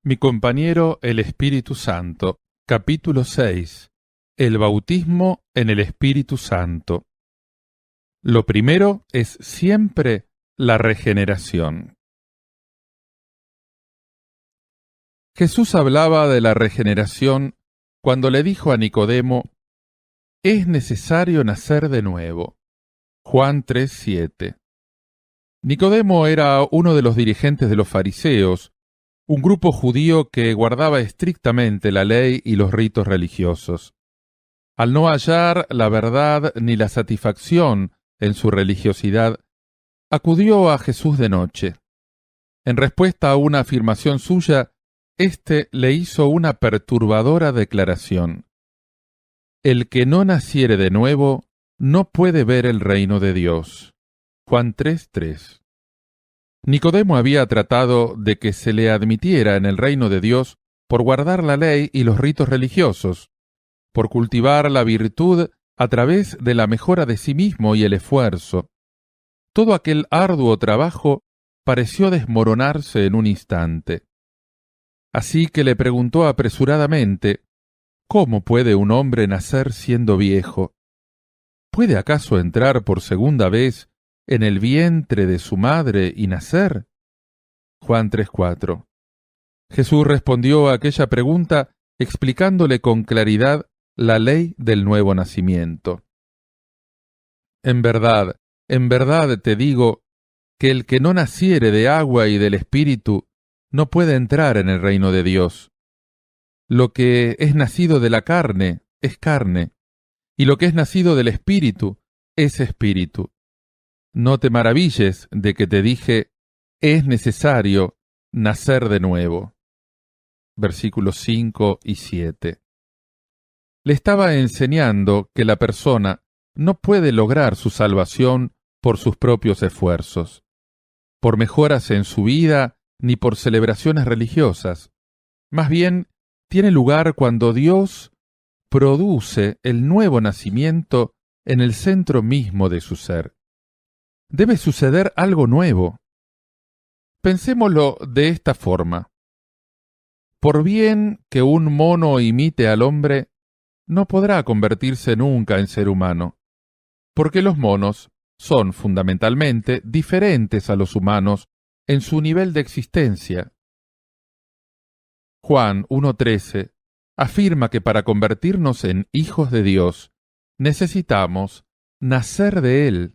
Mi compañero el Espíritu Santo, capítulo 6. El bautismo en el Espíritu Santo. Lo primero es siempre la regeneración. Jesús hablaba de la regeneración cuando le dijo a Nicodemo: «Es necesario nacer de nuevo». Juan 3:7. Nicodemo era uno de los dirigentes de los fariseos, un grupo judío que guardaba estrictamente la ley y los ritos religiosos. Al no hallar la verdad ni la satisfacción en su religiosidad, acudió a Jesús de noche. En respuesta a una afirmación suya, éste le hizo una perturbadora declaración: «El que no naciere de nuevo no puede ver el reino de Dios». Juan 3:3. Nicodemo había tratado de que se le admitiera en el reino de Dios por guardar la ley y los ritos religiosos, por cultivar la virtud a través de la mejora de sí mismo y el esfuerzo. Todo aquel arduo trabajo pareció desmoronarse en un instante. Así que le preguntó apresuradamente: «¿Cómo puede un hombre nacer siendo viejo? ¿Puede acaso entrar por segunda vez en el vientre de su madre y nacer?» Juan 3:4. Jesús respondió a aquella pregunta explicándole con claridad la ley del nuevo nacimiento. En verdad te digo que el que no naciere de agua y del Espíritu no puede entrar en el reino de Dios. Lo que es nacido de la carne es carne, y lo que es nacido del Espíritu es espíritu. No te maravilles de que te dije: es necesario nacer de nuevo. Versículos 5 y 7. Le estaba enseñando que la persona no puede lograr su salvación por sus propios esfuerzos, por mejoras en su vida ni por celebraciones religiosas. Más bien, tiene lugar cuando Dios produce el nuevo nacimiento en el centro mismo de su ser. Debe suceder algo nuevo. Pensémoslo de esta forma. Por bien que un mono imite al hombre, no podrá convertirse nunca en ser humano, porque los monos son fundamentalmente diferentes a los humanos en su nivel de existencia. Juan 1:13 afirma que para convertirnos en hijos de Dios necesitamos nacer de Él,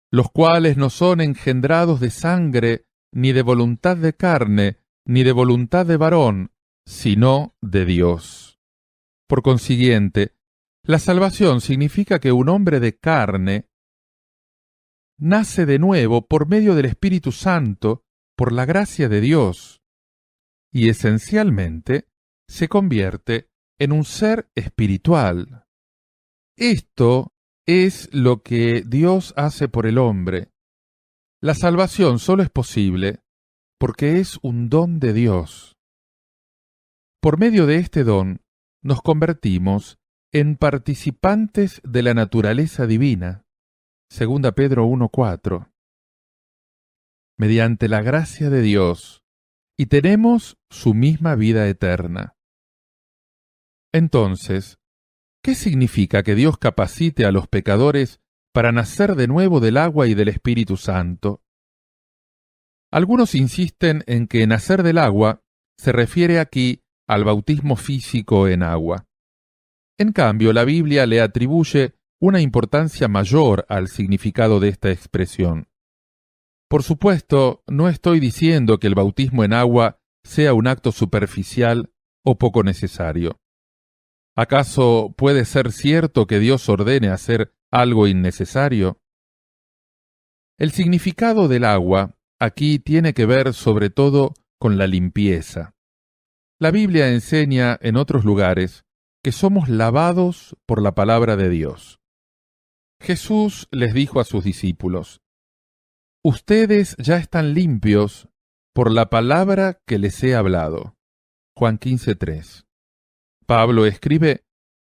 los cuales no son engendrados de sangre, ni de voluntad de carne, ni de voluntad de varón, sino de Dios. Por consiguiente, la salvación significa que un hombre de carne nace de nuevo por medio del Espíritu Santo, por la gracia de Dios, y esencialmente se convierte en un ser espiritual. Esto es lo que Dios hace por el hombre. La salvación solo es posible porque es un don de Dios. Por medio de este don, nos convertimos en participantes de la naturaleza divina. 2 Pedro 1:4. Mediante la gracia de Dios, y tenemos su misma vida eterna. Entonces, ¿qué significa que Dios capacite a los pecadores para nacer de nuevo del agua y del Espíritu Santo? Algunos insisten en que nacer del agua se refiere aquí al bautismo físico en agua. En cambio, la Biblia le atribuye una importancia mayor al significado de esta expresión. Por supuesto, no estoy diciendo que el bautismo en agua sea un acto superficial o poco necesario. ¿Acaso puede ser cierto que Dios ordene hacer algo innecesario? El significado del agua aquí tiene que ver sobre todo con la limpieza. La Biblia enseña en otros lugares que somos lavados por la palabra de Dios. Jesús les dijo a sus discípulos: «Ustedes ya están limpios por la palabra que les he hablado». Juan 15:3. Pablo escribe: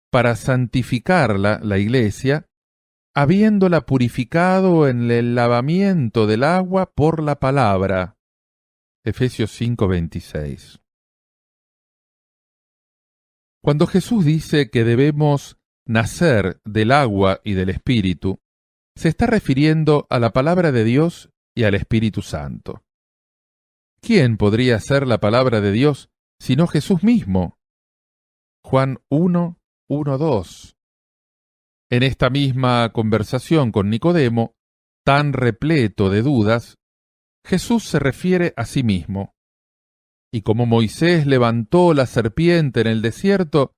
«Para santificarla, la iglesia, habiéndola purificado en el lavamiento del agua por la palabra». Efesios 5:26. Cuando Jesús dice que debemos nacer del agua y del Espíritu, se está refiriendo a la palabra de Dios y al Espíritu Santo. ¿Quién podría ser la palabra de Dios sino Jesús mismo? Juan 1:2. En esta misma conversación con Nicodemo, tan repleto de dudas, Jesús se refiere a sí mismo. Y como Moisés levantó la serpiente en el desierto,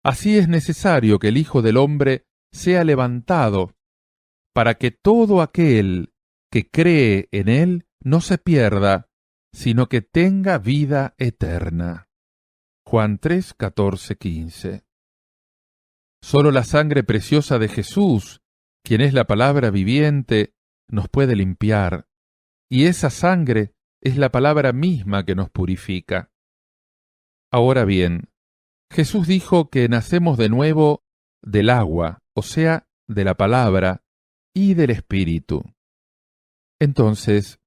así es necesario que el Hijo del Hombre sea levantado, para que todo aquel que cree en él no se pierda, sino que tenga vida eterna. Juan 3:14-15. Solo la sangre preciosa de Jesús, quien es la palabra viviente, nos puede limpiar, y esa sangre es la palabra misma que nos purifica. Ahora bien, Jesús dijo que nacemos de nuevo del agua, o sea, de la palabra, y del Espíritu. Entonces,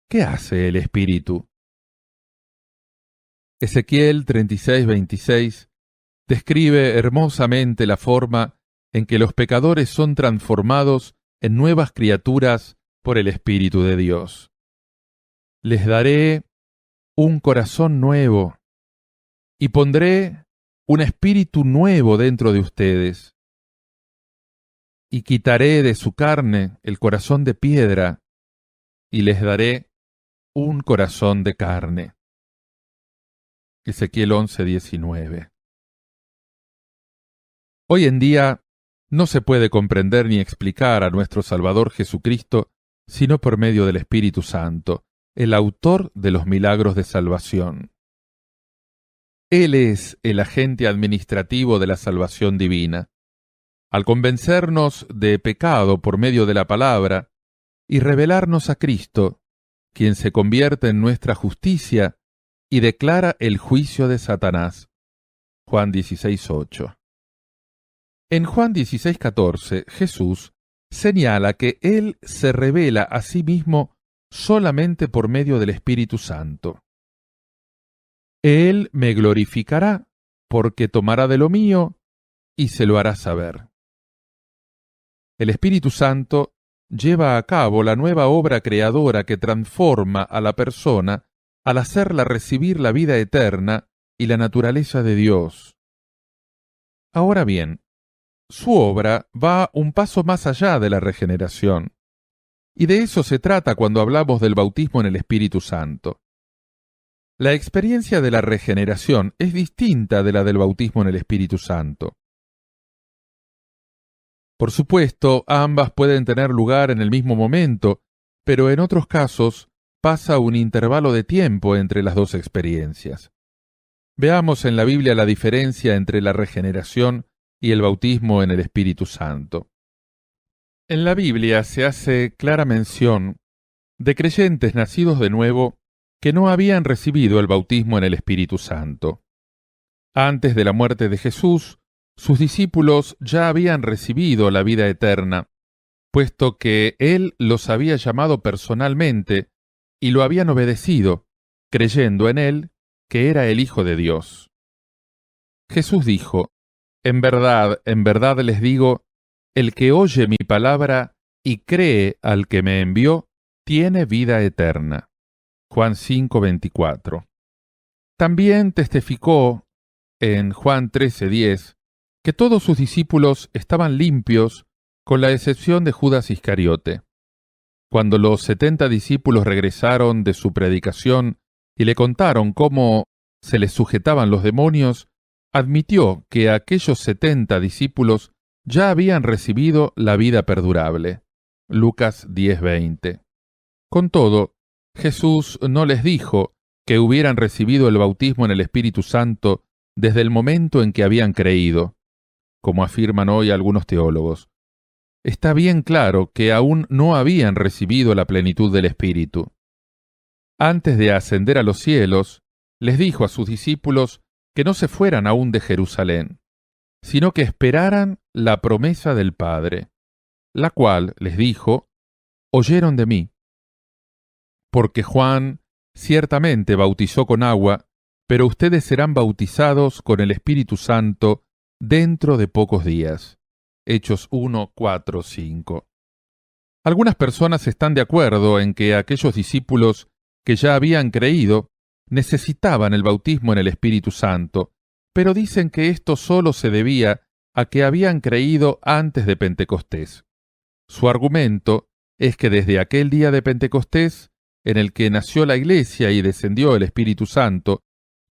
¿qué hace el Espíritu? Ezequiel 36:26 describe hermosamente la forma en que los pecadores son transformados en nuevas criaturas por el Espíritu de Dios. Les daré un corazón nuevo y pondré un espíritu nuevo dentro de ustedes. Y quitaré de su carne el corazón de piedra y les daré un corazón de carne. Ezequiel 11:19. Hoy en día no se puede comprender ni explicar a nuestro Salvador Jesucristo sino por medio del Espíritu Santo, el autor de los milagros de salvación. Él es el agente administrativo de la salvación divina. Al convencernos de pecado por medio de la palabra y revelarnos a Cristo, quien se convierte en nuestra justicia y declara el juicio de Satanás. Juan 16:8. En Juan 16:14, Jesús señala que Él se revela a sí mismo solamente por medio del Espíritu Santo. Él me glorificará, porque tomará de lo mío y se lo hará saber. El Espíritu Santo lleva a cabo la nueva obra creadora que transforma a la persona al hacerla recibir la vida eterna y la naturaleza de Dios. Ahora bien, su obra va un paso más allá de la regeneración, y de eso se trata cuando hablamos del bautismo en el Espíritu Santo. La experiencia de la regeneración es distinta de la del bautismo en el Espíritu Santo. Por supuesto, ambas pueden tener lugar en el mismo momento, pero en otros casos pasa un intervalo de tiempo entre las dos experiencias. Veamos en la Biblia la diferencia entre la regeneración y el bautismo en el Espíritu Santo. En la Biblia se hace clara mención de creyentes nacidos de nuevo que no habían recibido el bautismo en el Espíritu Santo. Antes de la muerte de Jesús, sus discípulos ya habían recibido la vida eterna, puesto que Él los había llamado personalmente y lo habían obedecido, creyendo en Él que era el Hijo de Dios. Jesús dijo: en verdad les digo, el que oye mi palabra y cree al que me envió, tiene vida eterna. Juan 5:24. También testificó en Juan 13:10 que todos sus discípulos estaban limpios, con la excepción de Judas Iscariote. Cuando los 70 discípulos regresaron de su predicación y le contaron cómo se les sujetaban los demonios, admitió que aquellos 70 discípulos ya habían recibido la vida perdurable. Lucas 10:20. Con todo, Jesús no les dijo que hubieran recibido el bautismo en el Espíritu Santo desde el momento en que habían creído, como afirman hoy algunos teólogos. Está bien claro que aún no habían recibido la plenitud del Espíritu. Antes de ascender a los cielos, les dijo a sus discípulos que no se fueran aún de Jerusalén, sino que esperaran la promesa del Padre, la cual, les dijo, oyeron de mí. Porque Juan ciertamente bautizó con agua, pero ustedes serán bautizados con el Espíritu Santo dentro de pocos días. Hechos 1, 4, 5. Algunas personas están de acuerdo en que aquellos discípulos que ya habían creído necesitaban el bautismo en el Espíritu Santo, pero dicen que esto solo se debía a que habían creído antes de Pentecostés. Su argumento es que desde aquel día de Pentecostés, en el que nació la Iglesia y descendió el Espíritu Santo,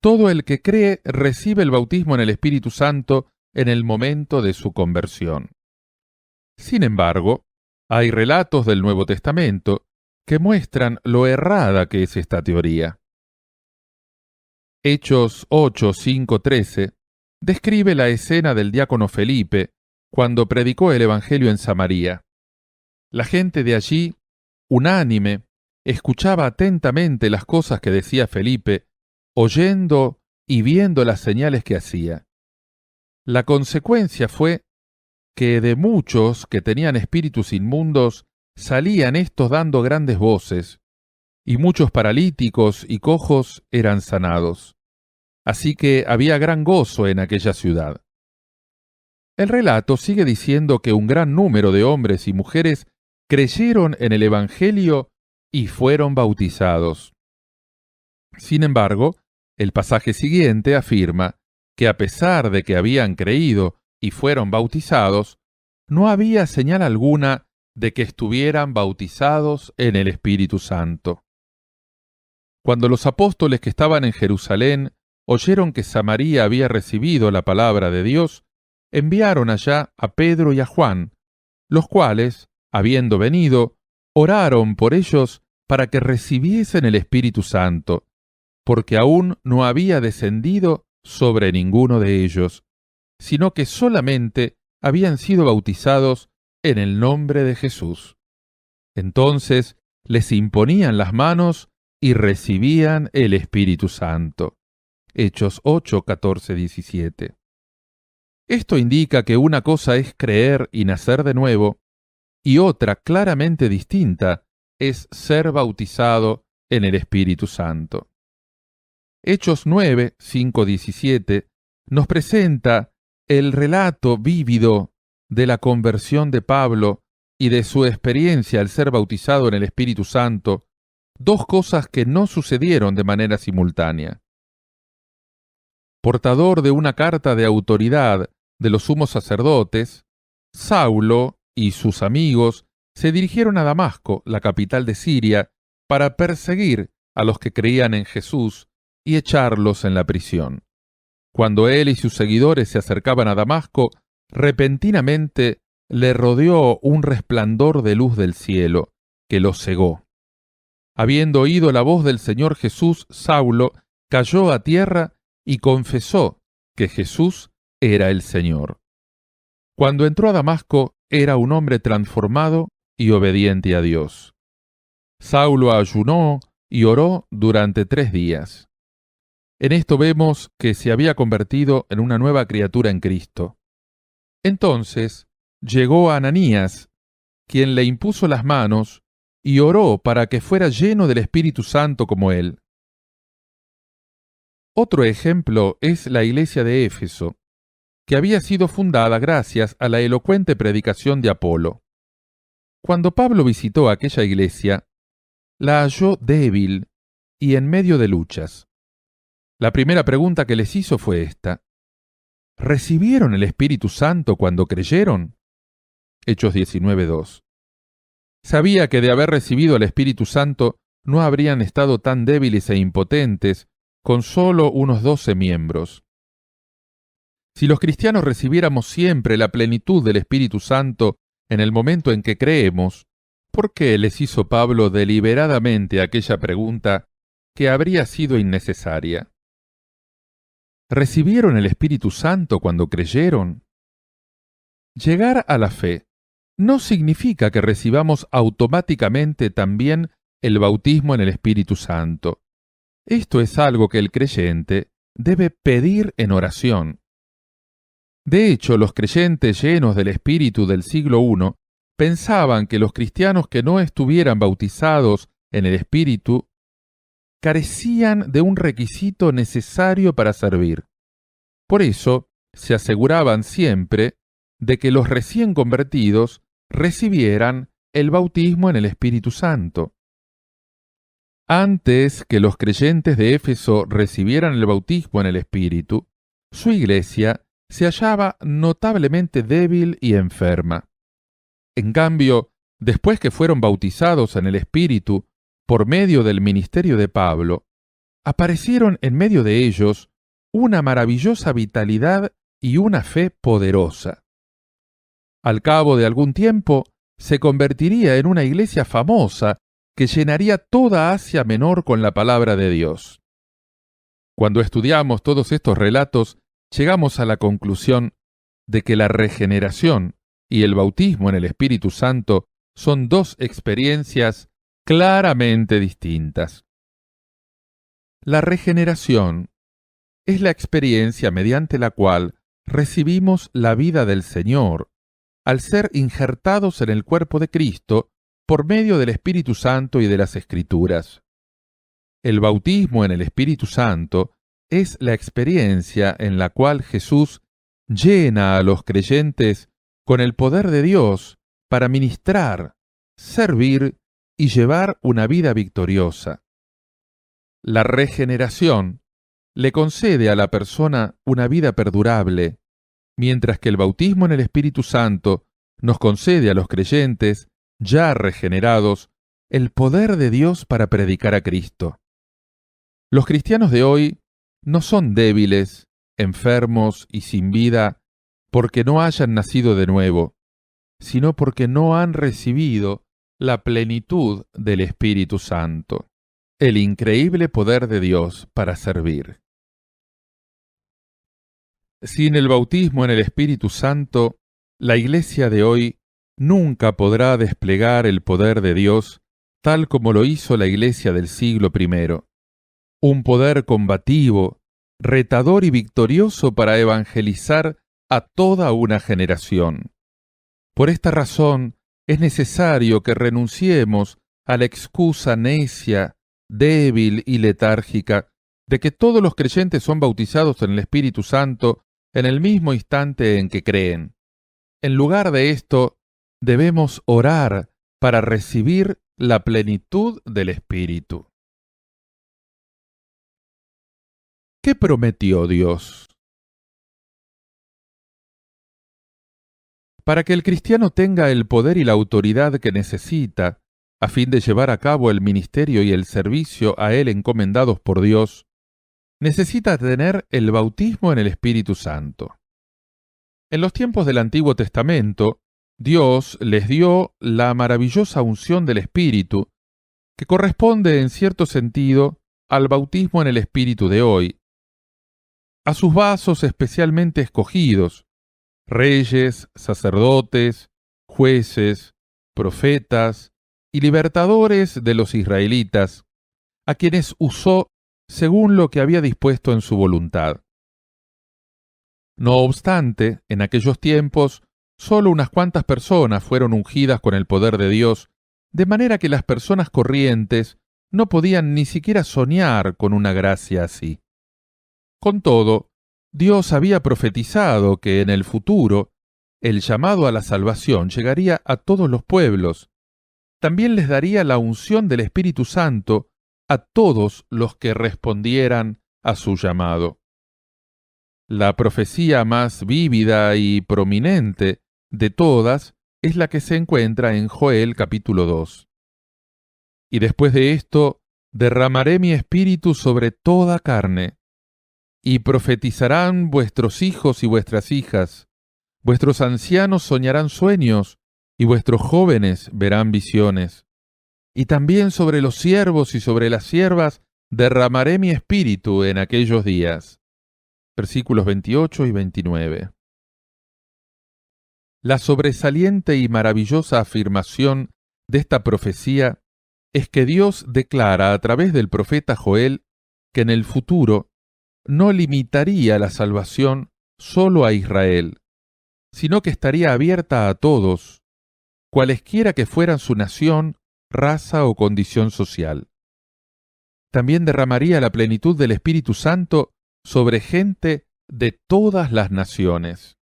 todo el que cree recibe el bautismo en el Espíritu Santo en el momento de su conversión. Sin embargo, hay relatos del Nuevo Testamento que muestran lo errada que es esta teoría. Hechos 8, 5, 13 describe la escena del diácono Felipe cuando predicó el Evangelio en Samaria. La gente de allí, unánime, escuchaba atentamente las cosas que decía Felipe, oyendo y viendo las señales que hacía. La consecuencia fue que de muchos que tenían espíritus inmundos salían estos dando grandes voces, y muchos paralíticos y cojos eran sanados. Así que había gran gozo en aquella ciudad. El relato sigue diciendo que un gran número de hombres y mujeres creyeron en el Evangelio y fueron bautizados. Sin embargo, el pasaje siguiente afirma que a pesar de que habían creído y fueron bautizados, no había señal alguna de que estuvieran bautizados en el Espíritu Santo. Cuando los apóstoles que estaban en Jerusalén oyeron que Samaria había recibido la palabra de Dios, enviaron allá a Pedro y a Juan, los cuales, habiendo venido, oraron por ellos para que recibiesen el Espíritu Santo, porque aún no había descendido sobre ninguno de ellos, sino que solamente habían sido bautizados en el nombre de Jesús. Entonces les imponían las manos y recibían el Espíritu Santo. Hechos 8, 14, 17. Esto indica que una cosa es creer y nacer de nuevo, y otra claramente distinta es ser bautizado en el Espíritu Santo. Hechos 9, 5, 17 nos presenta el relato vívido de la conversión de Pablo y de su experiencia al ser bautizado en el Espíritu Santo, dos cosas que no sucedieron de manera simultánea. Portador de una carta de autoridad de los sumos sacerdotes, Saulo y sus amigos se dirigieron a Damasco, la capital de Siria, para perseguir a los que creían en Jesús y echarlos en la prisión. Cuando él y sus seguidores se acercaban a Damasco, repentinamente le rodeó un resplandor de luz del cielo, que los cegó. Habiendo oído la voz del Señor Jesús, Saulo cayó a tierra y confesó que Jesús era el Señor. Cuando entró a Damasco, era un hombre transformado y obediente a Dios. Saulo ayunó y oró durante 3 días. En esto vemos que se había convertido en una nueva criatura en Cristo. Entonces llegó Ananías, quien le impuso las manos y oró para que fuera lleno del Espíritu Santo como él. Otro ejemplo es la iglesia de Éfeso, que había sido fundada gracias a la elocuente predicación de Apolo. Cuando Pablo visitó aquella iglesia, la halló débil y en medio de luchas. La primera pregunta que les hizo fue esta: ¿recibieron el Espíritu Santo cuando creyeron? Hechos 19:2. Sabía que de haber recibido el Espíritu Santo no habrían estado tan débiles e impotentes con solo unos 12 miembros. Si los cristianos recibiéramos siempre la plenitud del Espíritu Santo en el momento en que creemos, ¿por qué les hizo Pablo deliberadamente aquella pregunta que habría sido innecesaria? ¿Recibieron el Espíritu Santo cuando creyeron? Llegar a la fe no significa que recibamos automáticamente también el bautismo en el Espíritu Santo. Esto es algo que el creyente debe pedir en oración. De hecho, los creyentes llenos del Espíritu del siglo I pensaban que los cristianos que no estuvieran bautizados en el Espíritu carecían de un requisito necesario para servir. Por eso, se aseguraban siempre de que los recién convertidos recibieran el bautismo en el Espíritu Santo. Antes que los creyentes de Éfeso recibieran el bautismo en el Espíritu, su iglesia se hallaba notablemente débil y enferma. En cambio, después que fueron bautizados en el Espíritu por medio del ministerio de Pablo, aparecieron en medio de ellos una maravillosa vitalidad y una fe poderosa. Al cabo de algún tiempo, se convertiría en una iglesia famosa que llenaría toda Asia Menor con la palabra de Dios. Cuando estudiamos todos estos relatos, llegamos a la conclusión de que la regeneración y el bautismo en el Espíritu Santo son dos experiencias claramente distintas. La regeneración es la experiencia mediante la cual recibimos la vida del Señor al ser injertados en el cuerpo de Cristo por medio del Espíritu Santo y de las Escrituras. El bautismo en el Espíritu Santo es la experiencia en la cual Jesús llena a los creyentes con el poder de Dios para ministrar, servir y llevar una vida victoriosa. La regeneración le concede a la persona una vida perdurable, mientras que el bautismo en el Espíritu Santo nos concede a los creyentes, ya regenerados, el poder de Dios para predicar a Cristo. Los cristianos de hoy no son débiles, enfermos y sin vida porque no hayan nacido de nuevo, sino porque no han recibido la plenitud del Espíritu Santo, el increíble poder de Dios para servir. Sin el bautismo en el Espíritu Santo, la Iglesia de hoy nunca podrá desplegar el poder de Dios tal como lo hizo la Iglesia del siglo I, un poder combativo, retador y victorioso para evangelizar a toda una generación. Por esta razón, es necesario que renunciemos a la excusa necia, débil y letárgica de que todos los creyentes son bautizados en el Espíritu Santo en el mismo instante en que creen. En lugar de esto, debemos orar para recibir la plenitud del Espíritu. ¿Qué prometió Dios? Para que el cristiano tenga el poder y la autoridad que necesita, a fin de llevar a cabo el ministerio y el servicio a él encomendados por Dios, necesita tener el bautismo en el Espíritu Santo. En los tiempos del Antiguo Testamento, Dios les dio la maravillosa unción del Espíritu, que corresponde en cierto sentido al bautismo en el Espíritu de hoy, a sus vasos especialmente escogidos, reyes, sacerdotes, jueces, profetas y libertadores de los israelitas, a quienes usó según lo que había dispuesto en su voluntad. No obstante, en aquellos tiempos, solo unas cuantas personas fueron ungidas con el poder de Dios, de manera que las personas corrientes no podían ni siquiera soñar con una gracia así. Con todo, Dios había profetizado que en el futuro el llamado a la salvación llegaría a todos los pueblos. También les daría la unción del Espíritu Santo a todos los que respondieran a su llamado. La profecía más vívida y prominente de todas es la que se encuentra en Joel capítulo 2. Y después de esto, derramaré mi espíritu sobre toda carne, y profetizarán vuestros hijos y vuestras hijas, vuestros ancianos soñarán sueños, y vuestros jóvenes verán visiones. Y también sobre los siervos y sobre las siervas derramaré mi espíritu en aquellos días. Versículos 28 y 29. La sobresaliente y maravillosa afirmación de esta profecía es que Dios declara a través del profeta Joel que en el futuro no limitaría la salvación solo a Israel, sino que estaría abierta a todos, cualesquiera que fueran su nación, raza o condición social. también derramaría la plenitud del Espíritu Santo sobre gente de todas las naciones.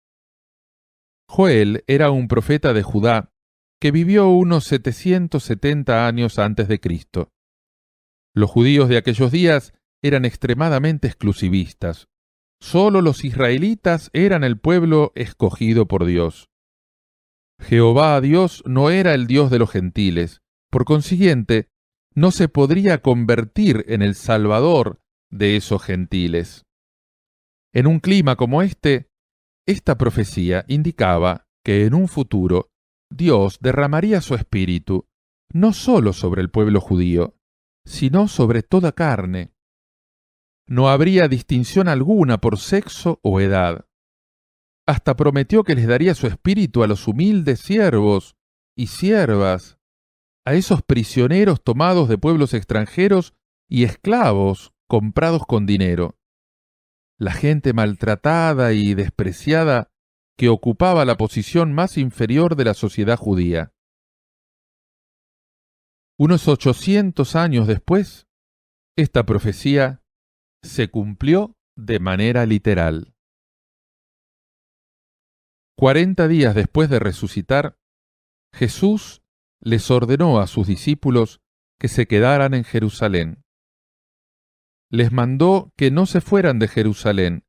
Joel era un profeta de Judá que vivió unos 770 años antes de Cristo. Los judíos de aquellos días eran extremadamente exclusivistas. Solo los israelitas eran el pueblo escogido por Dios. Jehová Dios no era el Dios de los gentiles, por consiguiente, no se podría convertir en el Salvador de esos gentiles. En un clima como esta profecía indicaba que en un futuro Dios derramaría su espíritu no solo sobre el pueblo judío, sino sobre toda carne. No habría distinción alguna por sexo o edad. Hasta prometió que les daría su espíritu a los humildes siervos y siervas, a esos prisioneros tomados de pueblos extranjeros y esclavos comprados con dinero. La gente maltratada y despreciada que ocupaba la posición más inferior de la sociedad judía. Unos 800 años después, esta profecía se cumplió de manera literal. 40 días después de resucitar, Jesús les ordenó a sus discípulos que se quedaran en Jerusalén. Les mandó que no se fueran de Jerusalén,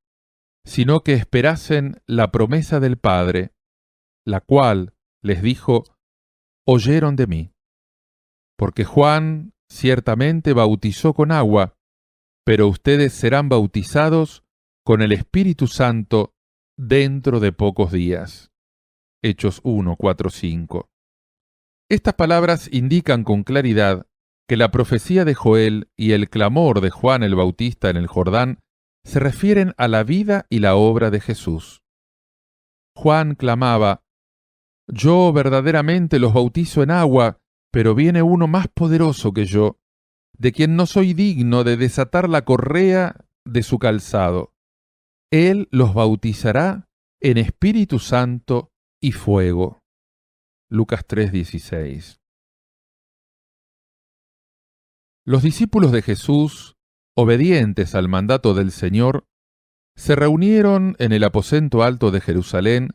sino que esperasen la promesa del Padre, la cual, les dijo, oyeron de mí. Porque Juan ciertamente bautizó con agua, pero ustedes serán bautizados con el Espíritu Santo dentro de pocos días. Hechos 1, 4, 5. Estas palabras indican con claridad que la profecía de Joel y el clamor de Juan el Bautista en el Jordán se refieren a la vida y la obra de Jesús. Juan clamaba: «Yo verdaderamente los bautizo en agua, pero viene uno más poderoso que yo, de quien no soy digno de desatar la correa de su calzado. Él los bautizará en Espíritu Santo y fuego». Lucas 3:16. Los discípulos de Jesús, obedientes al mandato del Señor, se reunieron en el aposento alto de Jerusalén,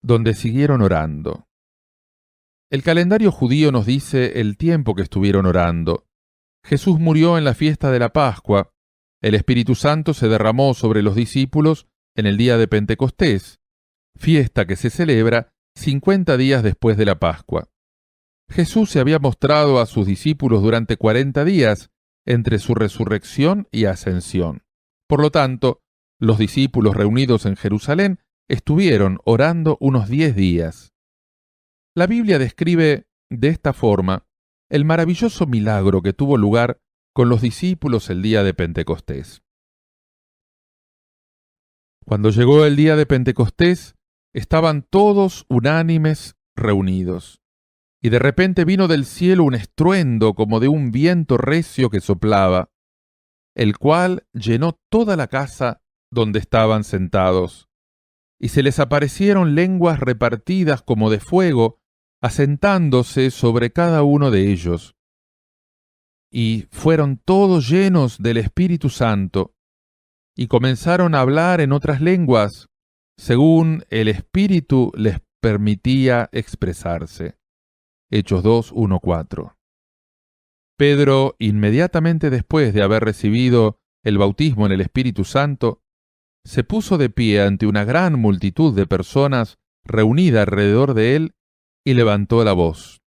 donde siguieron orando. El calendario judío nos dice el tiempo que estuvieron orando. Jesús murió en la fiesta de la Pascua. El Espíritu Santo se derramó sobre los discípulos en el día de Pentecostés, fiesta que se celebra 50 días después de la Pascua. Jesús se había mostrado a sus discípulos durante 40 días entre su resurrección y ascensión. Por lo tanto, los discípulos reunidos en Jerusalén estuvieron orando unos 10 días. La Biblia describe de esta forma el maravilloso milagro que tuvo lugar con los discípulos el día de Pentecostés. Cuando llegó el día de Pentecostés, estaban todos unánimes reunidos. Y de repente vino del cielo un estruendo como de un viento recio que soplaba, el cual llenó toda la casa donde estaban sentados. Y se les aparecieron lenguas repartidas como de fuego, asentándose sobre cada uno de ellos. Y fueron todos llenos del Espíritu Santo, y comenzaron a hablar en otras lenguas, según el Espíritu les permitía expresarse. Hechos 2, 1, 4. Pedro, inmediatamente después de haber recibido el bautismo en el Espíritu Santo, se puso de pie ante una gran multitud de personas reunida alrededor de él y levantó la voz.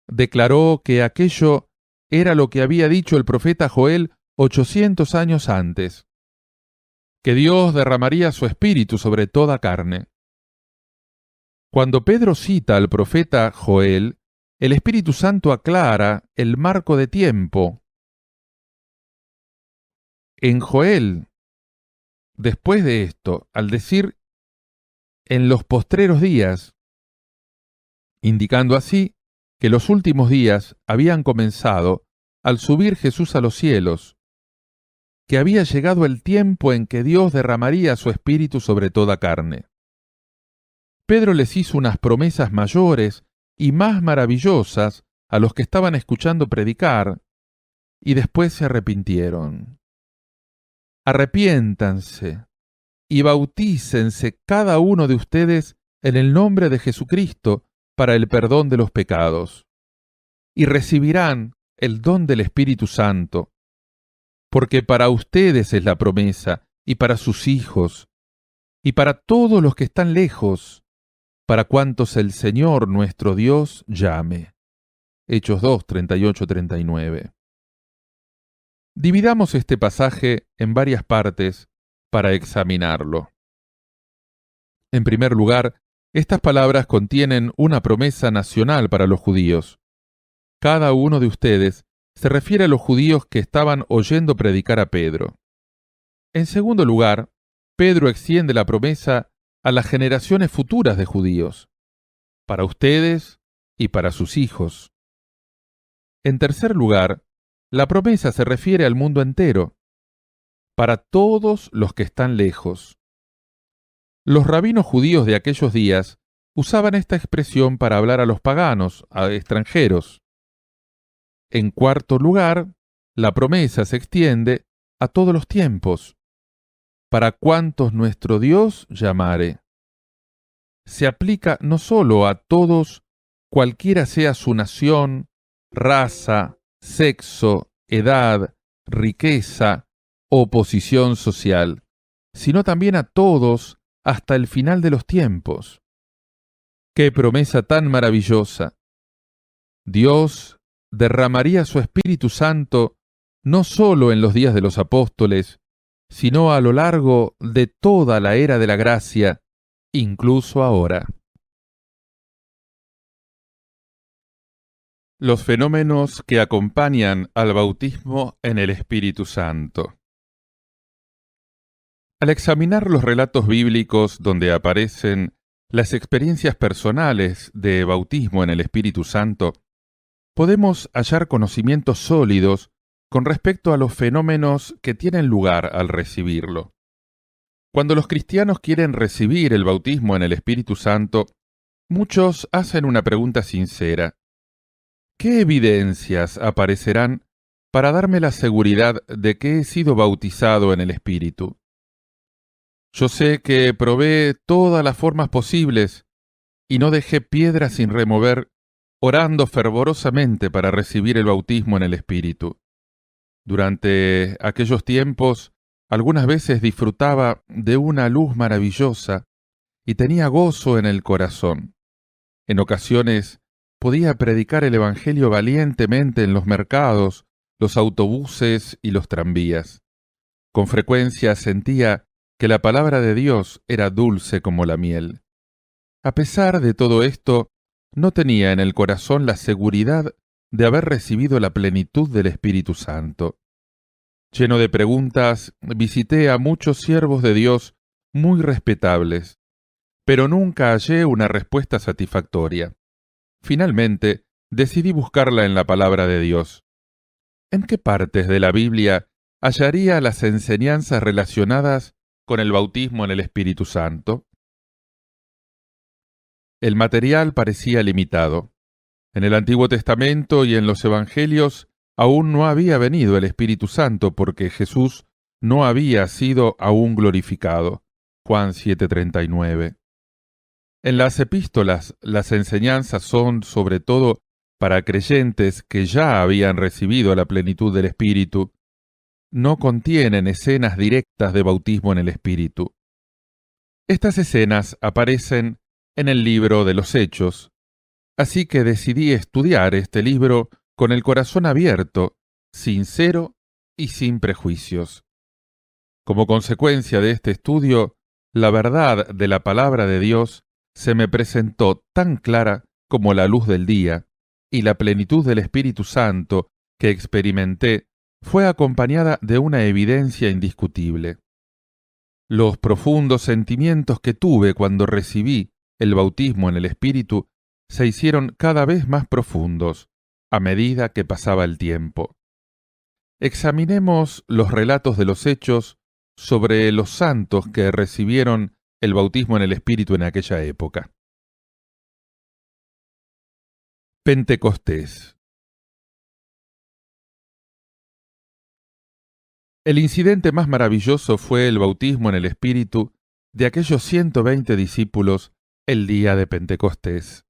Declaró que aquello era lo que había dicho el profeta Joel 800 años antes, que Dios derramaría su espíritu sobre toda carne. Cuando Pedro cita al profeta Joel, el Espíritu Santo aclara el marco de tiempo. En Joel, después de esto, al decir en los postreros días, indicando así que los últimos días habían comenzado al subir Jesús a los cielos, que había llegado el tiempo en que Dios derramaría su espíritu sobre toda carne. Pedro les hizo unas promesas mayores y más maravillosas a los que estaban escuchando predicar, y después se arrepintieron. Arrepiéntanse y bautícense cada uno de ustedes en el nombre de Jesucristo para el perdón de los pecados, y recibirán el don del Espíritu Santo, porque para ustedes es la promesa, y para sus hijos, y para todos los que están lejos, para cuantos el Señor nuestro Dios llame. Hechos 2, 38-39. Dividamos este pasaje en varias partes para examinarlo. En primer lugar, estas palabras contienen una promesa nacional para los judíos. Cada uno de ustedes se refiere a los judíos que estaban oyendo predicar a Pedro. En segundo lugar, Pedro extiende la promesa a las generaciones futuras de judíos, para ustedes y para sus hijos. En tercer lugar, la promesa se refiere al mundo entero, para todos los que están lejos. Los rabinos judíos de aquellos días usaban esta expresión para hablar a los paganos, a extranjeros. En cuarto lugar, la promesa se extiende a todos los tiempos, para cuantos nuestro Dios llamare. Se aplica no solo a todos, cualquiera sea su nación, raza, sexo, edad, riqueza o posición social, sino también a todos hasta el final de los tiempos. ¡Qué promesa tan maravillosa! Dios derramaría su Espíritu Santo no solo en los días de los apóstoles, sino a lo largo de toda la era de la gracia, incluso ahora. Los fenómenos que acompañan al bautismo en el Espíritu Santo. Al examinar los relatos bíblicos donde aparecen las experiencias personales de bautismo en el Espíritu Santo, podemos hallar conocimientos sólidos con respecto a los fenómenos que tienen lugar al recibirlo. Cuando los cristianos quieren recibir el bautismo en el Espíritu Santo, muchos hacen una pregunta sincera. ¿Qué evidencias aparecerán para darme la seguridad de que he sido bautizado en el Espíritu? Yo sé que probé todas las formas posibles y no dejé piedra sin remover, orando fervorosamente para recibir el bautismo en el Espíritu. Durante aquellos tiempos, algunas veces disfrutaba de una luz maravillosa y tenía gozo en el corazón. En ocasiones podía predicar el Evangelio valientemente en los mercados, los autobuses y los tranvías. Con frecuencia sentía que la palabra de Dios era dulce como la miel. A pesar de todo esto, no tenía en el corazón la seguridad de haber recibido la plenitud del Espíritu Santo. Lleno de preguntas, visité a muchos siervos de Dios muy respetables, pero nunca hallé una respuesta satisfactoria. Finalmente, decidí buscarla en la palabra de Dios. ¿En qué partes de la Biblia hallaría las enseñanzas relacionadas con el bautismo en el Espíritu Santo? El material parecía limitado. En el Antiguo Testamento y en los Evangelios aún no había venido el Espíritu Santo porque Jesús no había sido aún glorificado. Juan 7:39. En las epístolas, las enseñanzas son, sobre todo, para creyentes que ya habían recibido la plenitud del Espíritu. No contienen escenas directas de bautismo en el Espíritu. Estas escenas aparecen en el libro de los Hechos, así que decidí estudiar este libro con el corazón abierto, sincero y sin prejuicios. Como consecuencia de este estudio, la verdad de la palabra de Dios se me presentó tan clara como la luz del día, y la plenitud del Espíritu Santo que experimenté fue acompañada de una evidencia indiscutible. Los profundos sentimientos que tuve cuando recibí el bautismo en el Espíritu se hicieron cada vez más profundos a medida que pasaba el tiempo. Examinemos los relatos de los Hechos sobre los santos que recibieron el bautismo en el Espíritu en aquella época. Pentecostés. El incidente más maravilloso fue el bautismo en el Espíritu de aquellos 120 discípulos el día de Pentecostés.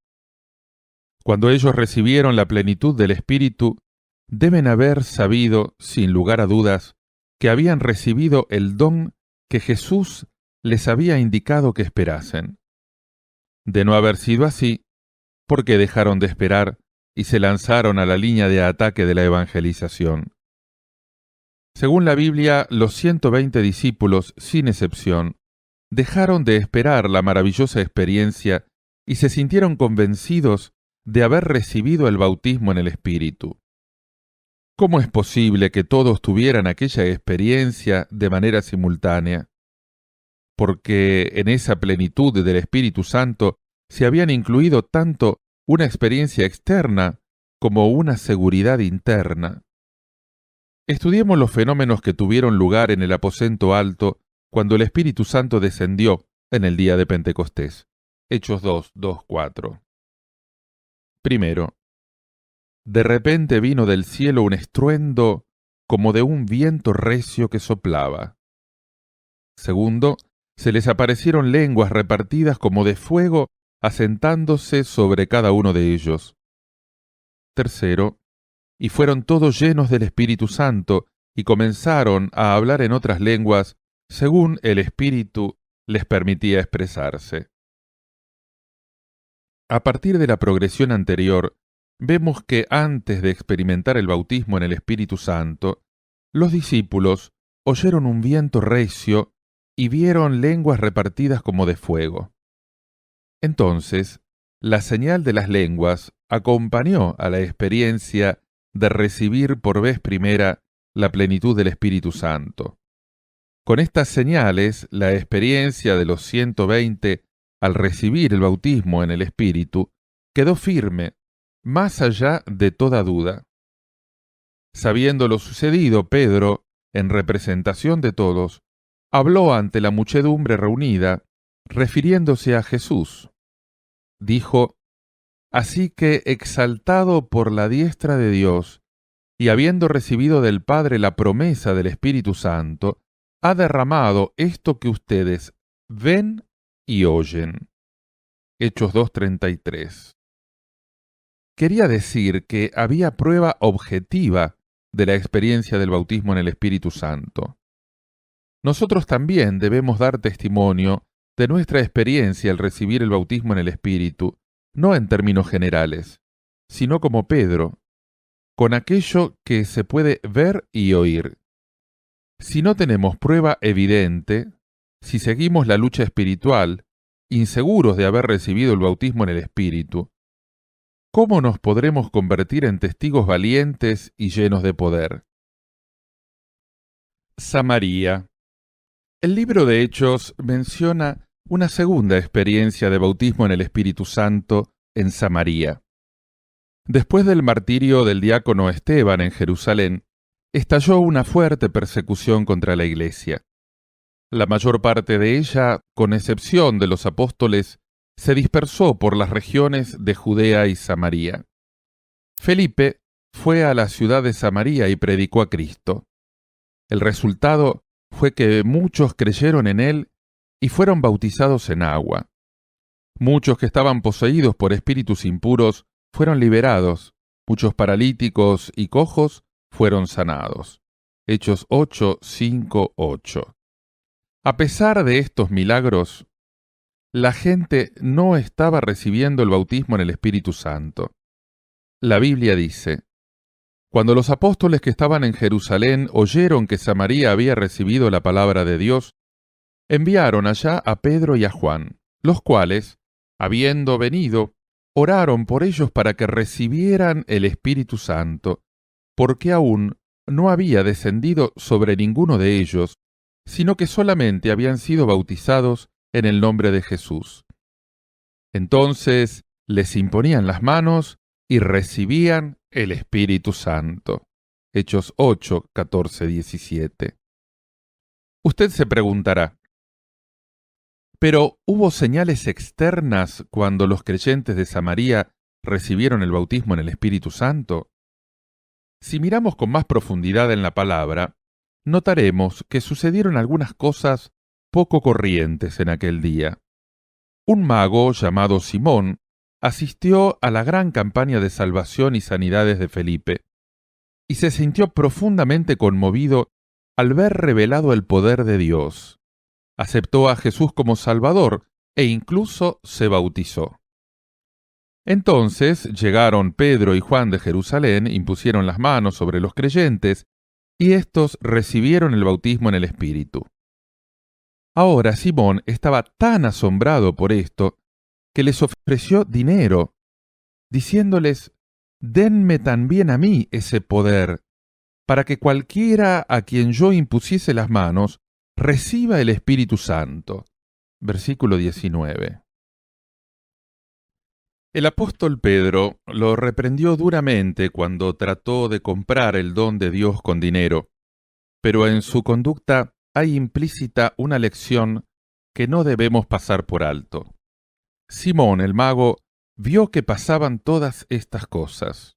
Cuando ellos recibieron la plenitud del Espíritu, deben haber sabido, sin lugar a dudas, que habían recibido el don que Jesús les había indicado que esperasen. De no haber sido así, ¿por qué dejaron de esperar y se lanzaron a la línea de ataque de la evangelización? Según la Biblia, los 120 discípulos, sin excepción, dejaron de esperar la maravillosa experiencia y se sintieron convencidos de haber recibido el bautismo en el Espíritu. ¿Cómo es posible que todos tuvieran aquella experiencia de manera simultánea? Porque en esa plenitud del Espíritu Santo se habían incluido tanto una experiencia externa como una seguridad interna. Estudiemos los fenómenos que tuvieron lugar en el aposento alto cuando el Espíritu Santo descendió en el día de Pentecostés. Hechos 2:4. Primero, de repente vino del cielo un estruendo como de un viento recio que soplaba. Segundo, se les aparecieron lenguas repartidas como de fuego, asentándose sobre cada uno de ellos. Tercero, y fueron todos llenos del Espíritu Santo, y comenzaron a hablar en otras lenguas, según el Espíritu les permitía expresarse. A partir de la progresión anterior, vemos que antes de experimentar el bautismo en el Espíritu Santo, los discípulos oyeron un viento recio y vieron lenguas repartidas como de fuego. Entonces, la señal de las lenguas acompañó a la experiencia de recibir por vez primera la plenitud del Espíritu Santo. Con estas señales, la experiencia de los 120 al recibir el bautismo en el Espíritu quedó firme, más allá de toda duda. Sabiendo lo sucedido, Pedro, en representación de todos, habló ante la muchedumbre reunida, refiriéndose a Jesús. Dijo: Así que, exaltado por la diestra de Dios, y habiendo recibido del Padre la promesa del Espíritu Santo, ha derramado esto que ustedes ven y oyen. Hechos 2:33. Quería decir que había prueba objetiva de la experiencia del bautismo en el Espíritu Santo. Nosotros también debemos dar testimonio de nuestra experiencia al recibir el bautismo en el Espíritu, no en términos generales, sino como Pedro, con aquello que se puede ver y oír. Si no tenemos prueba evidente, si seguimos la lucha espiritual, inseguros de haber recibido el bautismo en el Espíritu, ¿cómo nos podremos convertir en testigos valientes y llenos de poder? Samaria. El libro de Hechos menciona una segunda experiencia de bautismo en el Espíritu Santo en Samaria. Después del martirio del diácono Esteban en Jerusalén, estalló una fuerte persecución contra la Iglesia. La mayor parte de ella, con excepción de los apóstoles, se dispersó por las regiones de Judea y Samaria. Felipe fue a la ciudad de Samaria y predicó a Cristo. El resultado fue que muchos creyeron en él y fueron bautizados en agua. Muchos que estaban poseídos por espíritus impuros fueron liberados, muchos paralíticos y cojos fueron sanados. Hechos 8:5-8. A pesar de estos milagros, la gente no estaba recibiendo el bautismo en el Espíritu Santo. La Biblia dice: Cuando los apóstoles que estaban en Jerusalén oyeron que Samaria había recibido la palabra de Dios, enviaron allá a Pedro y a Juan, los cuales, habiendo venido, oraron por ellos para que recibieran el Espíritu Santo, porque aún no había descendido sobre ninguno de ellos, sino que solamente habían sido bautizados en el nombre de Jesús. Entonces les imponían las manos y recibían el Espíritu Santo. Hechos 8:14-17. Usted se preguntará, ¿pero hubo señales externas cuando los creyentes de Samaria recibieron el bautismo en el Espíritu Santo? Si miramos con más profundidad en la palabra, notaremos que sucedieron algunas cosas poco corrientes en aquel día. Un mago llamado Simón asistió a la gran campaña de salvación y sanidades de Felipe, y se sintió profundamente conmovido al ver revelado el poder de Dios. Aceptó a Jesús como Salvador e incluso se bautizó. Entonces llegaron Pedro y Juan de Jerusalén, impusieron las manos sobre los creyentes, y éstos recibieron el bautismo en el Espíritu. Ahora Simón estaba tan asombrado por esto que les ofreció dinero, diciéndoles: «Denme también a mí ese poder, para que cualquiera a quien yo impusiese las manos reciba el Espíritu Santo». Versículo 19. El apóstol Pedro lo reprendió duramente cuando trató de comprar el don de Dios con dinero, pero en su conducta hay implícita una lección que no debemos pasar por alto. Simón el mago vio que pasaban todas estas cosas.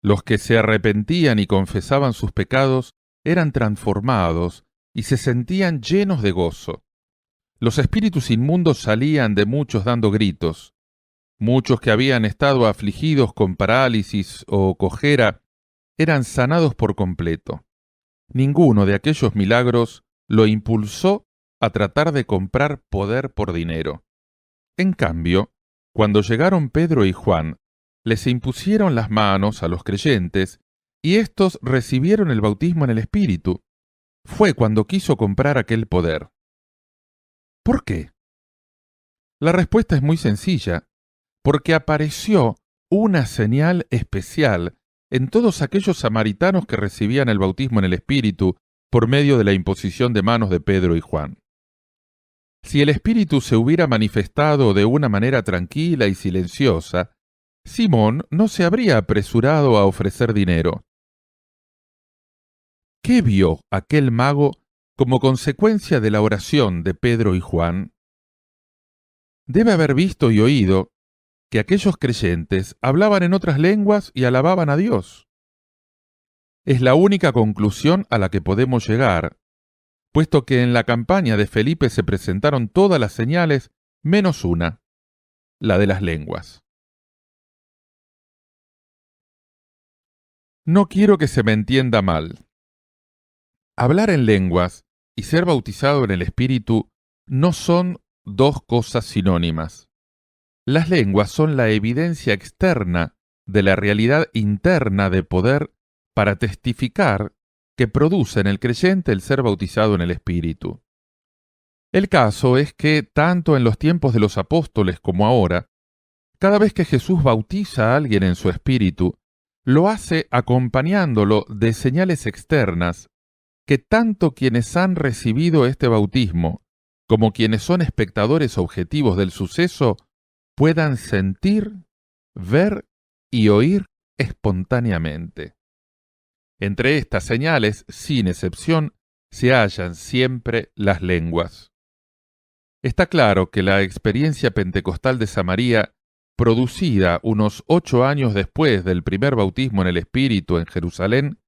Los que se arrepentían y confesaban sus pecados eran transformados y se sentían llenos de gozo. Los espíritus inmundos salían de muchos dando gritos. Muchos que habían estado afligidos con parálisis o cojera eran sanados por completo. Ninguno de aquellos milagros lo impulsó a tratar de comprar poder por dinero. En cambio, cuando llegaron Pedro y Juan, les impusieron las manos a los creyentes y éstos recibieron el bautismo en el Espíritu. Fue cuando quiso comprar aquel poder. ¿Por qué? La respuesta es muy sencilla. Porque apareció una señal especial en todos aquellos samaritanos que recibían el bautismo en el Espíritu por medio de la imposición de manos de Pedro y Juan. Si el Espíritu se hubiera manifestado de una manera tranquila y silenciosa, Simón no se habría apresurado a ofrecer dinero. ¿Qué vio aquel mago como consecuencia de la oración de Pedro y Juan? Debe haber visto y oído que aquellos creyentes hablaban en otras lenguas y alababan a Dios. Es la única conclusión a la que podemos llegar, puesto que en la campaña de Felipe se presentaron todas las señales menos una, la de las lenguas. No quiero que se me entienda mal. Hablar en lenguas y ser bautizado en el Espíritu no son dos cosas sinónimas. Las lenguas son la evidencia externa de la realidad interna de poder para testificar que produce en el creyente el ser bautizado en el Espíritu. El caso es que, tanto en los tiempos de los apóstoles como ahora, cada vez que Jesús bautiza a alguien en su espíritu, lo hace acompañándolo de señales externas que tanto quienes han recibido este bautismo como quienes son espectadores objetivos del suceso puedan sentir, ver y oír espontáneamente. Entre estas señales, sin excepción, se hallan siempre las lenguas. Está claro que la experiencia pentecostal de Samaria, producida unos 8 años después del primer bautismo en el Espíritu en Jerusalén,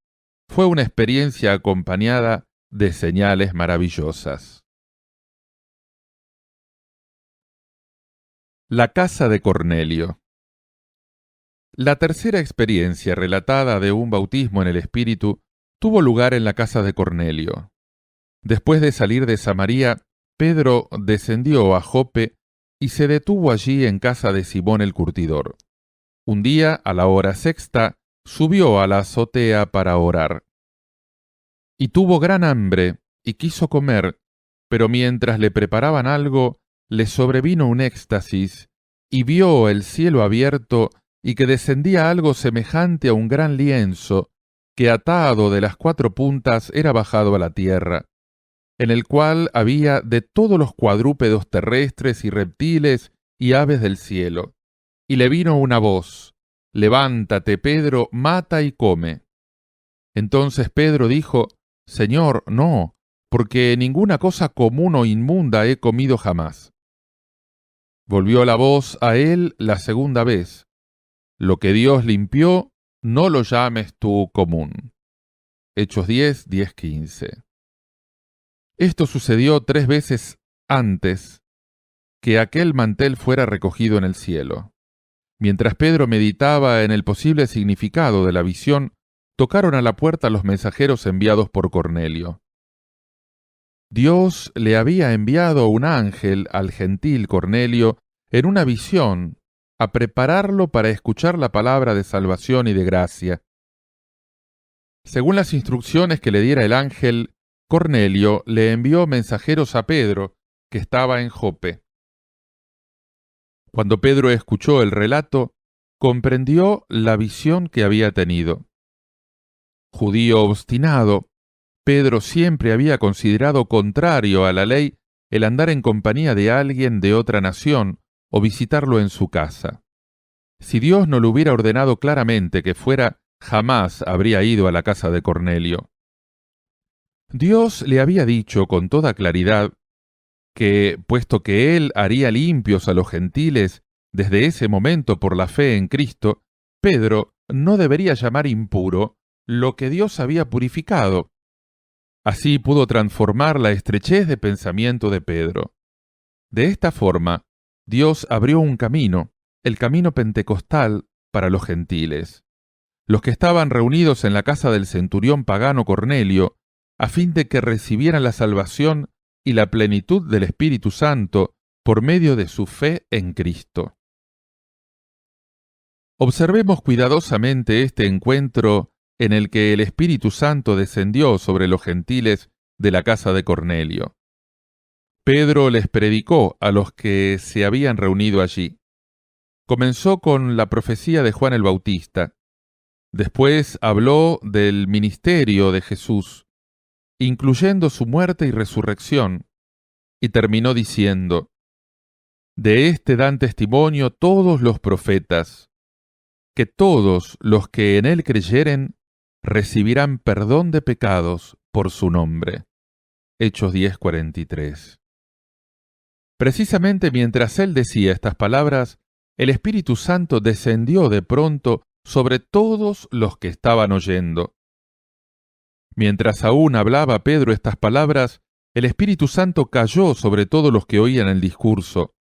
fue una experiencia acompañada de señales maravillosas. La casa de Cornelio. La tercera experiencia relatada de un bautismo en el Espíritu tuvo lugar en la casa de Cornelio. Después de salir de Samaria, Pedro descendió a Jope y se detuvo allí en casa de Simón el curtidor. Un día, a la hora sexta, subió a la azotea para orar. Y tuvo gran hambre y quiso comer, pero mientras le preparaban algo, le sobrevino un éxtasis, y vio el cielo abierto y que descendía algo semejante a un gran lienzo, que atado de las 4 puntas era bajado a la tierra, en el cual había de todos los cuadrúpedos terrestres y reptiles y aves del cielo. Y le vino una voz: «Levántate, Pedro, mata y come». Entonces Pedro dijo: «Señor, no, porque ninguna cosa común o inmunda he comido jamás». Volvió la voz a él la segunda vez: «Lo que Dios limpió, no lo llames tú común». Hechos 10, 10, 15. Esto sucedió 3 veces antes que aquel mantel fuera recogido en el cielo. Mientras Pedro meditaba en el posible significado de la visión, tocaron a la puerta los mensajeros enviados por Cornelio. Dios le había enviado un ángel al gentil Cornelio en una visión a prepararlo para escuchar la palabra de salvación y de gracia. Según las instrucciones que le diera el ángel, Cornelio le envió mensajeros a Pedro, que estaba en Jope. Cuando Pedro escuchó el relato, comprendió la visión que había tenido. Judío obstinado, Pedro siempre había considerado contrario a la ley el andar en compañía de alguien de otra nación o visitarlo en su casa. Si Dios no lo hubiera ordenado claramente que fuera, jamás habría ido a la casa de Cornelio. Dios le había dicho con toda claridad que, puesto que él haría limpios a los gentiles desde ese momento por la fe en Cristo, Pedro no debería llamar impuro lo que Dios había purificado. Así pudo transformar la estrechez de pensamiento de Pedro. De esta forma, Dios abrió un camino, el camino pentecostal, para los gentiles. Los que estaban reunidos en la casa del centurión pagano Cornelio, a fin de que recibieran la salvación y la plenitud del Espíritu Santo por medio de su fe en Cristo. Observemos cuidadosamente este encuentro en el que el Espíritu Santo descendió sobre los gentiles de la casa de Cornelio. Pedro les predicó a los que se habían reunido allí. Comenzó con la profecía de Juan el Bautista. Después habló del ministerio de Jesús, incluyendo su muerte y resurrección, y terminó diciendo: de este dan testimonio todos los profetas, que todos los que en él creyeren recibirán perdón de pecados por su nombre. Hechos 10:43. Precisamente mientras él decía estas palabras, el Espíritu Santo descendió de pronto sobre todos los que estaban oyendo. Mientras aún hablaba Pedro estas palabras, el Espíritu Santo cayó sobre todos los que oían el discurso,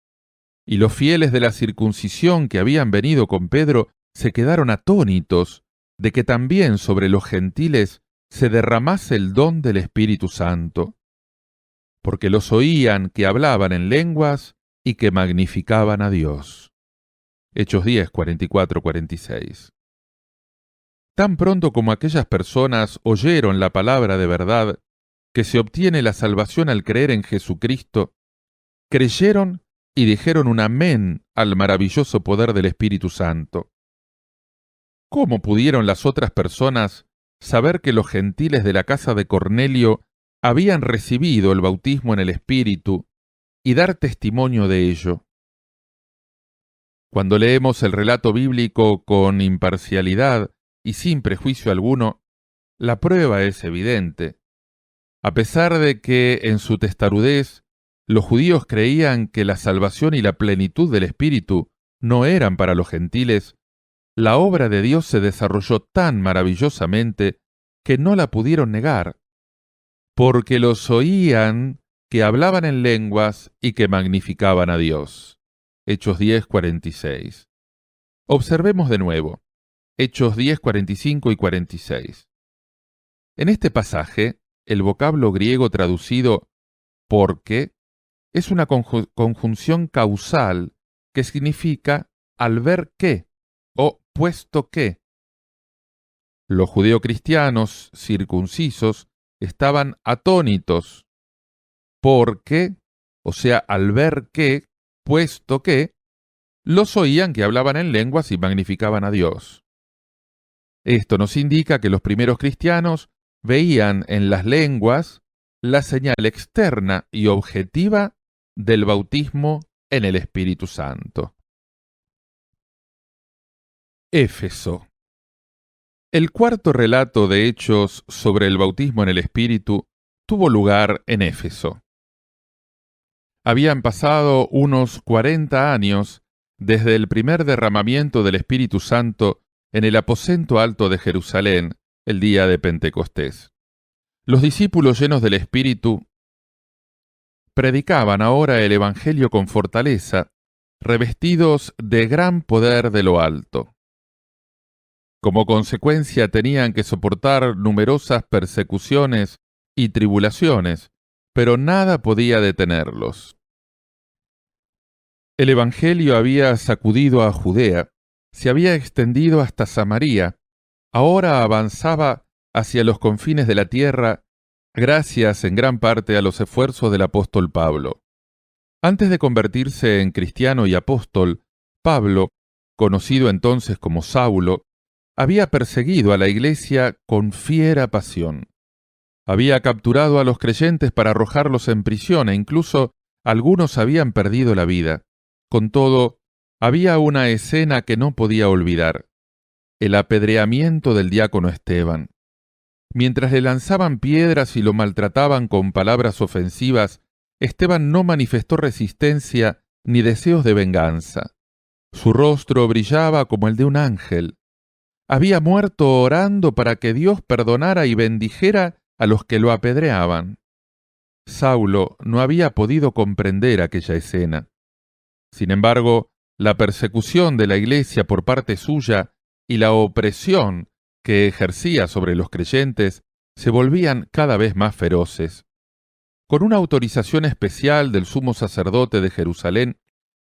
y los fieles de la circuncisión que habían venido con Pedro se quedaron atónitos de que también sobre los gentiles se derramase el don del Espíritu Santo, porque los oían que hablaban en lenguas y que magnificaban a Dios. Hechos 10, 44, 46. Tan pronto como aquellas personas oyeron la palabra de verdad, que se obtiene la salvación al creer en Jesucristo, creyeron y dijeron un amén al maravilloso poder del Espíritu Santo. ¿Cómo pudieron las otras personas saber que los gentiles de la casa de Cornelio habían recibido el bautismo en el Espíritu y dar testimonio de ello? Cuando leemos el relato bíblico con imparcialidad y sin prejuicio alguno, la prueba es evidente. A pesar de que en su testarudez los judíos creían que la salvación y la plenitud del Espíritu no eran para los gentiles, la obra de Dios se desarrolló tan maravillosamente que no la pudieron negar, porque los oían que hablaban en lenguas y que magnificaban a Dios. Hechos 10, 46. Observemos de nuevo, Hechos 10, 45 y 46. En este pasaje, el vocablo griego traducido porque es una conjunción causal que significa al ver que o puesto que. Los judeocristianos circuncisos estaban atónitos porque, o sea, al ver que, puesto que, los oían que hablaban en lenguas y magnificaban a Dios. Esto nos indica que los primeros cristianos veían en las lenguas la señal externa y objetiva del bautismo en el Espíritu Santo. Éfeso. El cuarto relato de Hechos sobre el bautismo en el Espíritu tuvo lugar en Éfeso. Habían pasado unos 40 años desde el primer derramamiento del Espíritu Santo en el aposento alto de Jerusalén, el día de Pentecostés. Los discípulos llenos del Espíritu predicaban ahora el Evangelio con fortaleza, revestidos de gran poder de lo alto. Como consecuencia tenían que soportar numerosas persecuciones y tribulaciones, pero nada podía detenerlos. El Evangelio había sacudido a Judea, se había extendido hasta Samaria, ahora avanzaba hacia los confines de la tierra, gracias en gran parte a los esfuerzos del apóstol Pablo. Antes de convertirse en cristiano y apóstol, Pablo, conocido entonces como Saulo, había perseguido a la iglesia con fiera pasión. Había capturado a los creyentes para arrojarlos en prisión e incluso algunos habían perdido la vida. Con todo, había una escena que no podía olvidar: el apedreamiento del diácono Esteban. Mientras le lanzaban piedras y lo maltrataban con palabras ofensivas, Esteban no manifestó resistencia ni deseos de venganza. Su rostro brillaba como el de un ángel. Había muerto orando para que Dios perdonara y bendijera a los que lo apedreaban. Saulo no había podido comprender aquella escena. Sin embargo, la persecución de la iglesia por parte suya y la opresión que ejercía sobre los creyentes se volvían cada vez más feroces. Con una autorización especial del sumo sacerdote de Jerusalén,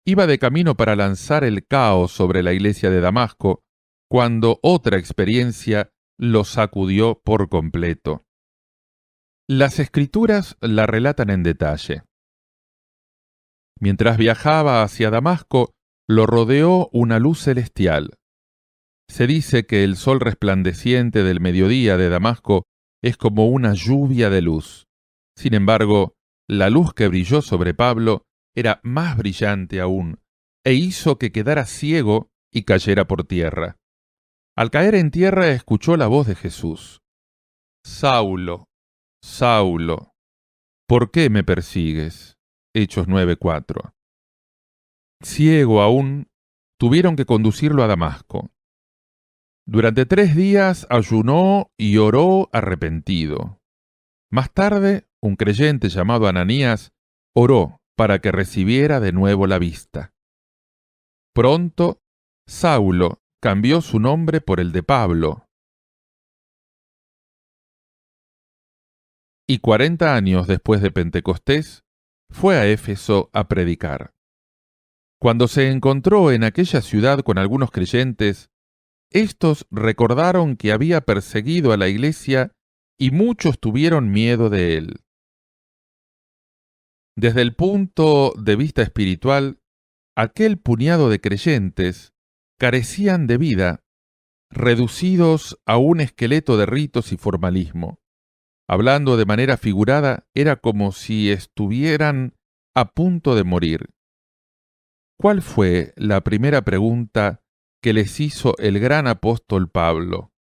iba de camino para lanzar el caos sobre la iglesia de Damasco, cuando otra experiencia lo sacudió por completo. Las Escrituras la relatan en detalle. Mientras viajaba hacia Damasco, lo rodeó una luz celestial. Se dice que el sol resplandeciente del mediodía de Damasco es como una lluvia de luz. Sin embargo, la luz que brilló sobre Pablo era más brillante aún, e hizo que quedara ciego y cayera por tierra. Al caer en tierra escuchó la voz de Jesús: «Saulo, Saulo, ¿por qué me persigues?». Hechos 9:4. Ciego aún, tuvieron que conducirlo a Damasco. Durante 3 días ayunó y oró arrepentido. Más tarde, un creyente llamado Ananías oró para que recibiera de nuevo la vista. Pronto, Saulo cambió su nombre por el de Pablo. Y 40 años después de Pentecostés, fue a Éfeso a predicar. Cuando se encontró en aquella ciudad con algunos creyentes, estos recordaron que había perseguido a la iglesia y muchos tuvieron miedo de él. Desde el punto de vista espiritual, aquel puñado de creyentes carecían de vida, reducidos a un esqueleto de ritos y formalismo. Hablando de manera figurada, era como si estuvieran a punto de morir. ¿Cuál fue la primera pregunta que les hizo el gran apóstol Pablo?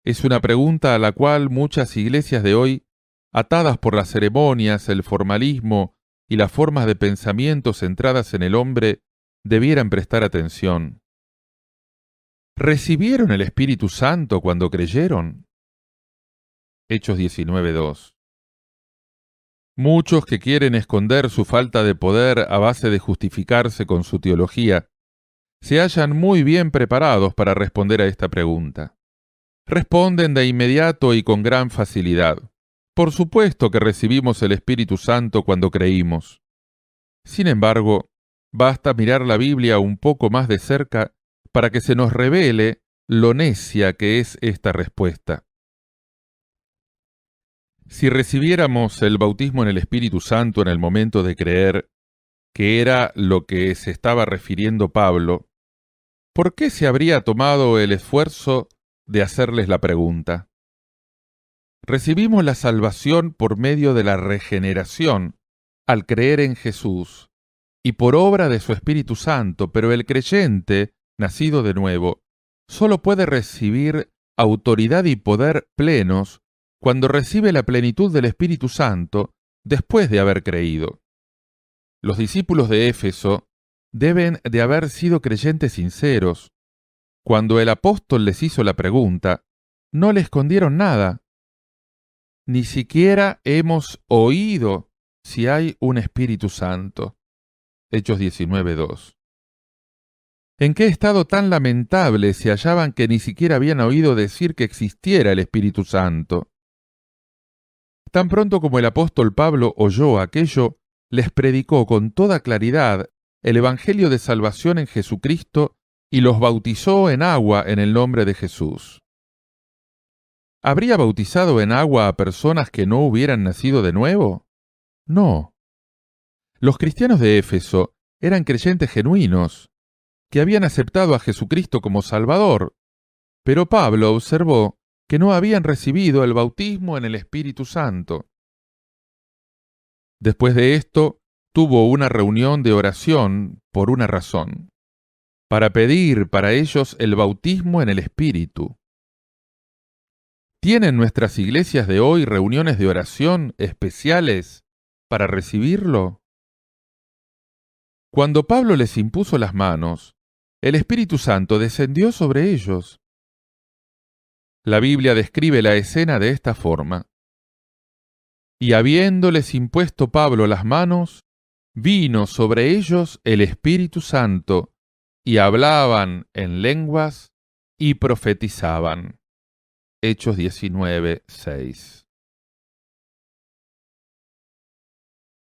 Es una pregunta a la cual muchas iglesias de hoy, atadas por las ceremonias, el formalismo y las formas de pensamiento centradas en el hombre, debieran prestar atención. ¿Recibieron el Espíritu Santo cuando creyeron? Hechos 19:2. Muchos que quieren esconder su falta de poder a base de justificarse con su teología, se hallan muy bien preparados para responder a esta pregunta. Responden de inmediato y con gran facilidad: por supuesto que recibimos el Espíritu Santo cuando creímos. Sin embargo, basta mirar la Biblia un poco más de cerca para que se nos revele lo necia que es esta respuesta. Si recibiéramos el bautismo en el Espíritu Santo en el momento de creer, que era lo que se estaba refiriendo Pablo, ¿por qué se habría tomado el esfuerzo de hacerles la pregunta? Recibimos la salvación por medio de la regeneración, al creer en Jesús, y por obra de su Espíritu Santo, pero el creyente, nacido de nuevo, solo puede recibir autoridad y poder plenos cuando recibe la plenitud del Espíritu Santo después de haber creído. Los discípulos de Éfeso deben de haber sido creyentes sinceros. Cuando el apóstol les hizo la pregunta, no le escondieron nada. Ni siquiera hemos oído si hay un Espíritu Santo. Hechos 19:2. ¿En qué estado tan lamentable se hallaban que ni siquiera habían oído decir que existiera el Espíritu Santo? Tan pronto como el apóstol Pablo oyó aquello, les predicó con toda claridad el Evangelio de salvación en Jesucristo y los bautizó en agua en el nombre de Jesús. ¿Habría bautizado en agua a personas que no hubieran nacido de nuevo? No. Los cristianos de Éfeso eran creyentes genuinos, que habían aceptado a Jesucristo como Salvador, pero Pablo observó que no habían recibido el bautismo en el Espíritu Santo. Después de esto, tuvo una reunión de oración por una razón, para pedir para ellos el bautismo en el Espíritu. ¿Tienen nuestras iglesias de hoy reuniones de oración especiales para recibirlo? Cuando Pablo les impuso las manos, el Espíritu Santo descendió sobre ellos. La Biblia describe la escena de esta forma. Y habiéndoles impuesto Pablo las manos, vino sobre ellos el Espíritu Santo, y hablaban en lenguas y profetizaban. Hechos 19:6.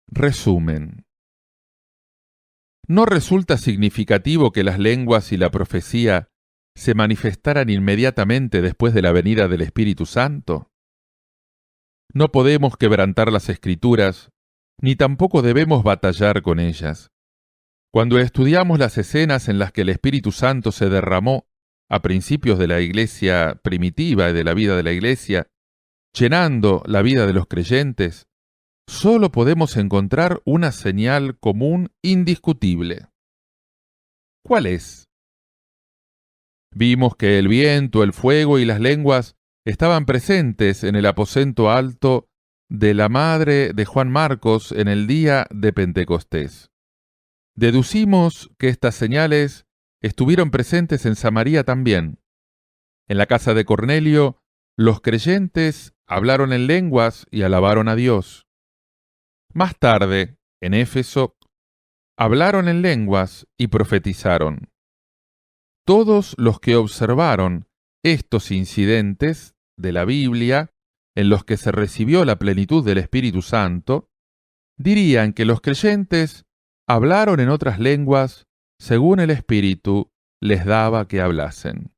Resumen. ¿No resulta significativo que las lenguas y la profecía se manifestaran inmediatamente después de la venida del Espíritu Santo? No podemos quebrantar las Escrituras, ni tampoco debemos batallar con ellas. Cuando estudiamos las escenas en las que el Espíritu Santo se derramó a principios de la iglesia primitiva y de la vida de la iglesia, llenando la vida de los creyentes, solo podemos encontrar una señal común indiscutible. ¿Cuál es? Vimos que el viento, el fuego y las lenguas estaban presentes en el aposento alto de la madre de Juan Marcos en el día de Pentecostés. Deducimos que estas señales estuvieron presentes en Samaria también. En la casa de Cornelio, los creyentes hablaron en lenguas y alabaron a Dios. Más tarde, en Éfeso, hablaron en lenguas y profetizaron. Todos los que observaron estos incidentes de la Biblia, en los que se recibió la plenitud del Espíritu Santo, dirían que los creyentes hablaron en otras lenguas según el Espíritu les daba que hablasen.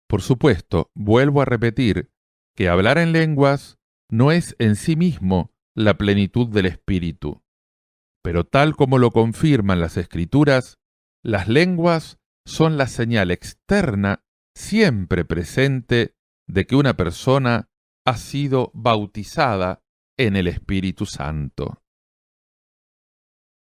Por supuesto, vuelvo a repetir que hablar en lenguas no es en sí mismo la plenitud del Espíritu, pero tal como lo confirman las Escrituras, las lenguas son la señal externa siempre presente de que una persona ha sido bautizada en el Espíritu Santo.